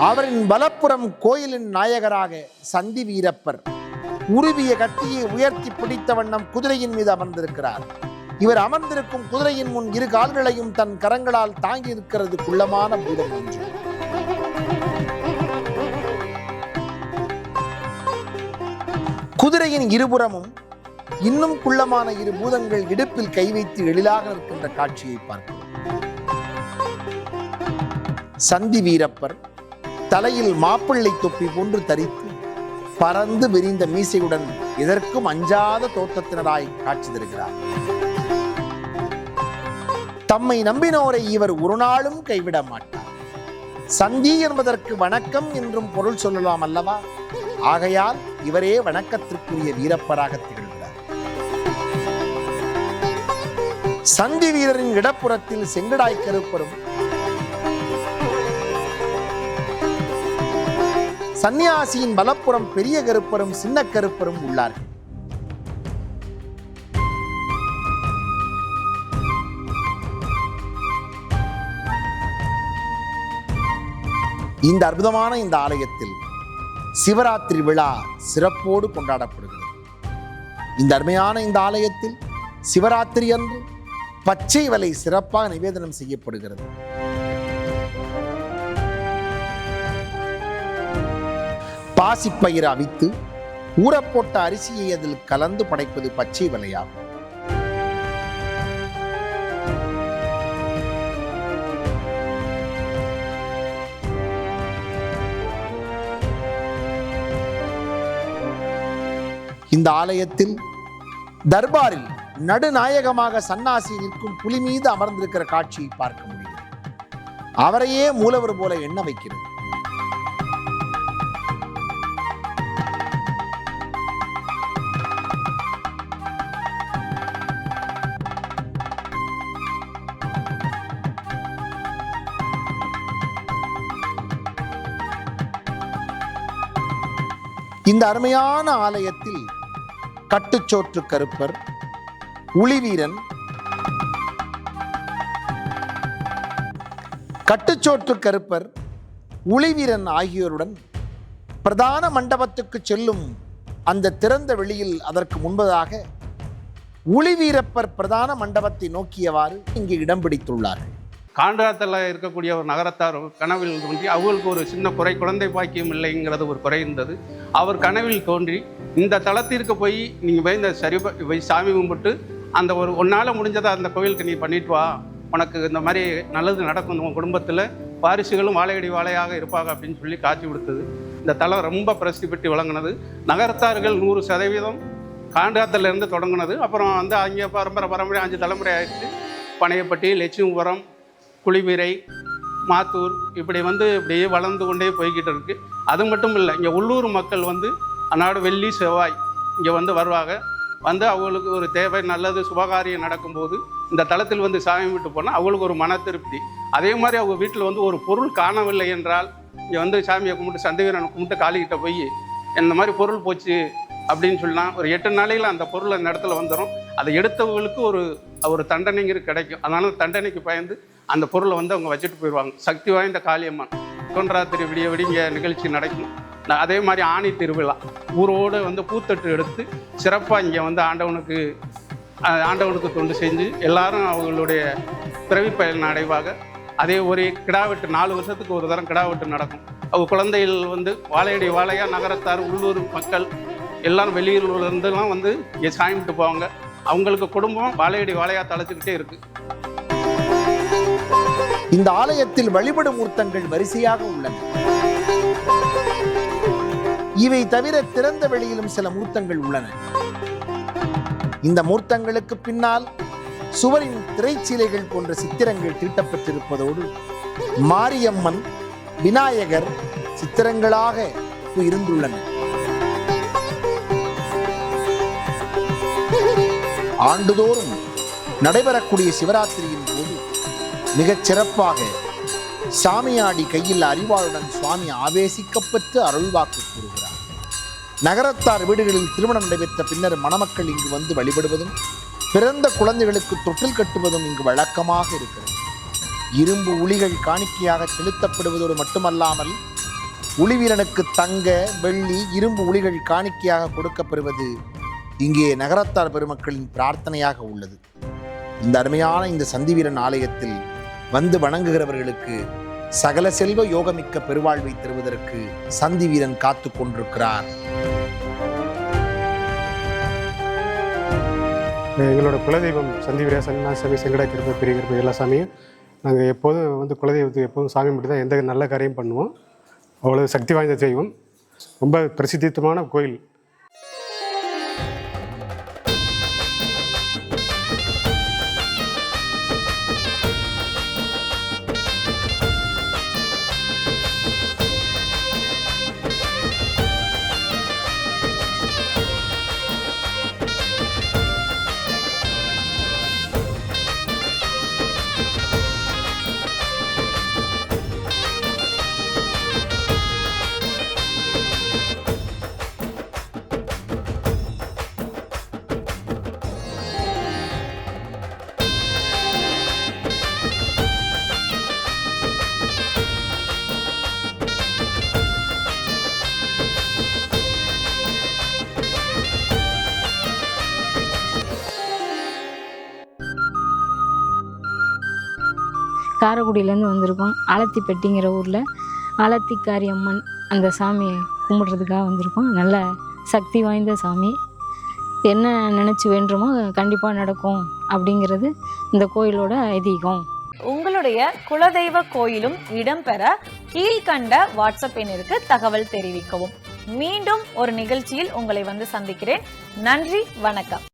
அவரின் வலப்புறம் கோயிலின் நாயகராக சந்தி வீரப்பர் உருவிய கத்தியை உயர்த்தி பிடித்த வண்ணம் குதிரையின் மீது அமர்ந்திருக்கிறார். இவர் அமர்ந்திருக்கும் குதிரையின் முன் இரு கால்களையும் தன் கரங்களால் தாங்கி இருக்கிறது குள்ளமான பூதம் ஒன்று. குதிரையின் இருபுறமும் இன்னும் குள்ளமான இரு பூதங்கள் இடுப்பில் கை வைத்து எழிலாக இருக்கின்ற காட்சியை பார்க்கிறோம். சந்தி வீரப்பர் தலையில் மாப்பிள்ளை தொப்பி போன்று தரித்து பறந்து விரிந்த மீசையுடன் எதற்கும் அஞ்சாத தோற்றத்தினராய் காட்சி தருகிறார். தம்மை நம்பினோரை இவர் ஒரு நாளும் கைவிட மாட்டார். சந்தி என்பதற்கு வணக்கம் என்றும் பொருள் சொல்லலாம் அல்லவா? ஆகையால் இவரே வணக்கத்திற்குரிய வீரப்பராக திகழ்கிறார். சந்தி வீரரின் இடப்புறத்தில் செங்கடாய் கருப்பரும் சன்னியாசியின் வலப்புறம் பெரிய கருப்பரும் சின்ன கருப்பரும் உள்ளார்கள். இந்த அற்புதமான இந்த ஆலயத்தில் சிவராத்திரி விழா சிறப்போடு கொண்டாடப்படுகிறது. இந்த அருமையான இந்த ஆலயத்தில் சிவராத்திரி அன்று பச்சை வலை சிறப்பாக நிவேதனம் செய்யப்படுகிறது. பாசிப்பயிர் அவித்து ஊறப்போட்ட அரிசியை அதில் கலந்து படைப்பது பச்சை வலையாகும். இந்த ஆலயத்தில் தர்பாரில் நடுநாயகமாக சன்னாசி நிற்கும் புலி மீது அமர்ந்திருக்கிற காட்சியை பார்க்க முடியும். அவரையே மூலவர் போல எண்ண வைக்கிறது. இந்த அருமையான ஆலயத்தில் கட்டுச்சோற்று கருப்பர், உளிவீரன், கட்டுச்சோற்று கருப்பர், உளிவீரன் ஆகியோருடன் பிரதான மண்டபத்துக்கு செல்லும் அந்த திறந்த வெளியில் அதற்கு முன்பதாக உளிவீரப்பர் பிரதான மண்டபத்தை நோக்கியவாறு இங்கு இடம் பிடித்துள்ளார்கள். காண்டாத்தில் இருக்கக்கூடிய ஒரு நகரத்தார் கனவில் தோன்றி அவங்களுக்கு ஒரு சின்ன குறை, குழந்தை பாக்கியம் இல்லைங்கிறது ஒரு குறை இருந்தது. அவர் கனவில் தோன்றி இந்த தலத்திற்கு போய் நீங்கள் போய் இந்த போய் சாமி கும்பிட்டு அந்த ஒரு ஒன்றால் முடிஞ்சதை அந்த கோவிலுக்கு நீ பண்ணிட்டு வா, உனக்கு இந்த மாதிரி நல்லது நடக்கும், உன் குடும்பத்தில் வாரிசுகளும் வாழையடி வாழையாக இருப்பாங்க அப்படின்னு சொல்லி காட்சி கொடுத்தது. இந்த தலம் ரொம்ப பிரசித்தி பெற்று விளங்கினது. நகரத்தார்கள் 100% காண்டாத்திலேருந்து தொடங்கினது. அப்புறம் வந்து அங்கே பரம்பரை 5 தலைமுறை ஆயிடுச்சு. பனையப்பட்டி, லட்சுமிபுரம், குளிவிரை, மாத்தூர் இப்படி வந்து இப்படியே வளர்ந்து கொண்டே போய்கிட்டு இருக்கு. அது மட்டும் இல்லை, இங்கே உள்ளூர் மக்கள் வந்து அன்னாடு வெள்ளி செவ்வாய் இங்கே வந்து வருவாங்க. வந்து அவங்களுக்கு ஒரு தேவை, நல்லது சுபகாரியம் நடக்கும்போது இந்த தளத்தில் வந்து சாமி விட்டு போனால் அவங்களுக்கு ஒரு மன திருப்தி. அதே மாதிரி அவங்க வீட்டில் வந்து ஒரு பொருள் காணவில்லை என்றால் இங்கே வந்து சாமியை கும்பிட்டு சந்தவீரனை கும்பிட்டு காளிக்கிட்ட போய் இந்த மாதிரி பொருள் போச்சு அப்படின்னு சொல்லலாம். ஒரு 8 நாளையில் அந்த பொருள் அந்த இடத்துல வந்துடும். அதை எடுத்தவங்களுக்கு ஒரு தண்டனைங்கிறது கிடைக்கும். அதனால தண்டனைக்கு பயந்து அந்த பொருளை வந்து அவங்க வச்சுட்டு போயிடுவாங்க. சக்தி வாய்ந்த காளியம்மன் தொன்றாத்திரி விடிய இங்கே நிகழ்ச்சி நடக்கும். அதே மாதிரி ஆணி திருவிழா ஊரோடு வந்து பூத்தட்டு எடுத்து சிறப்பாக இங்கே வந்து ஆண்டவனுக்கு தொண்டு செஞ்சு எல்லாரும் அவங்களுடைய பிறவி பயன் அடைவாங்க. அதே ஒரு கிடாவெட்டு 4 வருஷத்துக்கு ஒரு தரம் கிடாவெட்டு நடக்கும். அவங்க குழந்தைகள் வந்து வாழையடி வாழையாக நகரத்தார், உள்ளூர் மக்கள் எல்லாரும் வெளியூர்லேருந்துலாம் வந்து இங்கே சாமிட்டு போவாங்க. அவங்களுக்கு குடும்பம் வாழையடி வாழையாக தழைச்சிக்கிட்டே இருக்குது. இந்த ஆலயத்தில் வழிபடும் மூர்த்தங்கள் வரிசையாக உள்ளன. இவை தவிர திறந்த வெளியிலும் சில மூர்த்தங்கள் உள்ளன. இந்த மூர்த்தங்களுக்கு பின்னால் சுவரின் திரைச்சீலைகள் போன்ற சித்திரங்கள் தீட்டப்பட்டிருப்பதோடு மாரியம்மன், விநாயகர் சித்திரங்களாக இருந்துள்ளன. ஆண்டுதோறும் நடைபெறக்கூடிய சிவராத்திரியின் போது மிகச் சிறப்பாக சாமியாடி கையில் அறிவாளுடன் சுவாமி ஆவேசிக்கப்பட்டு அருள்வாக்கு கூறுகிறார். நகரத்தார் வீடுகளில் திருமணம் நடைபெற்ற பின்னர் மணமக்கள் இங்கு வந்து வழிபடுவதும் பிறந்த குழந்தைகளுக்கு தொட்டில் கட்டுவதும் இங்கு வழக்கமாக இருக்கிறது. இரும்பு உளிகள் காணிக்கையாக செலுத்தப்படுவதோடு மட்டுமல்லாமல் உளிவீரனுக்கு தங்க, வெள்ளி, இரும்பு உளிகள் காணிக்கையாக கொடுக்கப்பெறுவது இங்கே நகரத்தார் பெருமக்களின் பிரார்த்தனையாக உள்ளது. இந்த அருமையான இந்த சந்திவீரன் ஆலயத்தில் வந்து வணங்குகிறவர்களுக்கு சகல செல்வ யோகமிக்க பெருவாழ்வை தருவதற்கு சந்திவீரன் காத்து கொண்டிருக்கிறார். எங்களோட குலதெய்வம் சந்திவீர சன்னியாசாமி செங்கடா கிருப்பை பெரிய கிருப்பை எல்லா சாமியும் நாங்கள் எப்போதும் வந்து குலதெய்வத்துக்கு எப்போதும் சாமி மட்டும் தான் எந்த நல்ல காரியம் பண்ணுவோம். அவ்வளோ சக்தி வாய்ந்த தெய்வம், ரொம்ப பிரசித்தமான கோயில். காரைக்குடியிலேருந்து வந்திருக்கோம். ஆலத்திப்பட்டிங்கிற ஊரில் ஆலத்திக்காரி அம்மன் அந்த சாமியை கும்பிட்றதுக்காக வந்திருக்கோம். நல்ல சக்தி வாய்ந்த சாமி. என்ன நினச்சி வேண்டுமோ கண்டிப்பாக நடக்கும் அப்படிங்கிறது இந்த கோயிலோட ஐதீகம். உங்களுடைய குலதெய்வ கோயிலும் இடம்பெற கீழ்கண்ட வாட்ஸ்அப் எண்ணிற்கு தகவல் தெரிவிக்கவும். மீண்டும் ஒரு நிகழ்ச்சியில் உங்களை வந்து சந்திக்கிறேன். நன்றி, வணக்கம்.